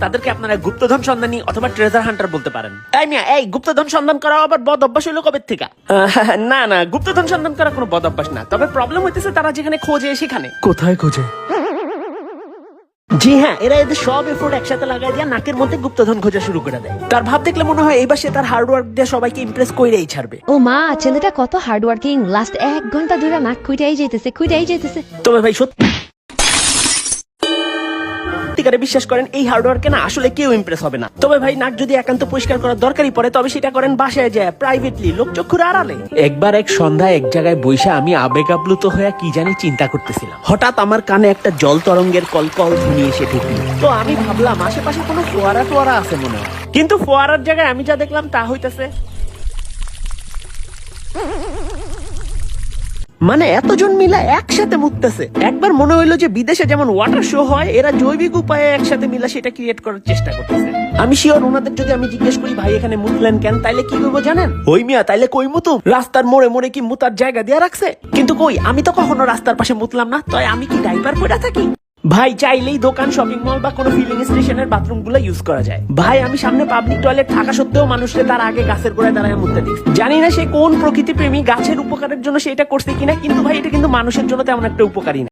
তাদেরকে আপনারা গুপ্তধন সন্ধানী অথবা ট্রেজার হান্টার বলতে পারেন। তাই মিয়া, এই গুপ্তধন সন্ধান করা আবার বদ অভ্যাস হইলো কবে থেকে? না না, গুপ্তধন সন্ধান করা কোনো বদ অভ্যাস না, তবে প্রবলেম হইতেছে তারা যেখানে খোঁজে সেখানে। কোথায় খোঁজে? জি হ্যাঁ, এরা এদের সব এফোর্ট একসাথে লাগাই দিয়ে নাকের মধ্যে গুপ্তধন খোঁজা শুরু করে দেয়। তার ভাব দেখলে মনে হয় এইবার সে তার হার্ডওয়ার্ক দিয়ে সবাইকে ইমপ্রেস কইরেই ছাড়বে। ও মা, ছেলেটা কত হার্ড ওয়ার্কিং, লাস্ট 1 ঘন্টা ধরে নাক খুঁটাই যাইতেছে। তবে ভাই সত্যিকারে বিশ্বাস করেন, এই হার্ডওয়ার্কে না আসলে কেউ ইমপ্রেস হবে না। তবে ভাই নাক যদি একান্ত পরিষ্কার করার দরকারই পড়ে, তবে সেটা করেন বাসায় যায় প্রাইভেটলি, লোকচক্ষুর আড়ালে। একবার এক সন্ধ্যায় এক জায়গায় বইসা আমি আবেগ আপ্লুত হয়ে কি জানি চিন্তা করতেছিলাম। হঠাৎ আমার কানে একটা জল তরঙ্গের কলকল ধ্বনি এসে ঠেকল। তো আমি ভাবলাম আশেপাশে কোনো ফোয়ারা টোয়ারা আছে মনে হয়, কিন্তু ফোয়ারার জায়গায় আমি যা দেখলাম তা হইতেছে মানে এতজন মিলা একসাথে মুততেছে। একবার মনে হইলো যে বিদেশে যেমন ওয়াটার শো হয়, এরা জৈবিক উপায়ে একসাথে মিলা সেটা ক্রিয়েট করার চেষ্টা করতেছে। আমি শিওর ওনাদের যদি আমি জিজ্ঞেস করি ভাই এখানে মুতলেন কেন, তাইলে কি করবো জানেন? ওই মিয়া তাইলে কই মুতুম, রাস্তার মোড়ে মোড়ে কি মুতার জায়গা দেয়া রাখছে? কিন্তু কই, আমি তো কখনো রাস্তার পাশে মুতলাম না, তাই আমি কি ডাইপার পরে থাকি? ভাই চাইলেই দোকান, শপিং মল বা কোনো ফিলিং স্টেশনের বাথরুম গুলো ইউজ করা যায়। ভাই আমি সামনে পাবলিক টয়লেট থাকা সত্ত্বেও মানুষকে তার আগে গাছের গোড়ায় দাঁড়ায় মুততে দিই। জানি না সে কোন প্রকৃতি প্রেমী, গাছের উপকারের জন্য সে এটা করছে কিনা, কিন্তু ভাই এটা কিন্তু মানুষের জন্য তেমন একটা উপকারী না।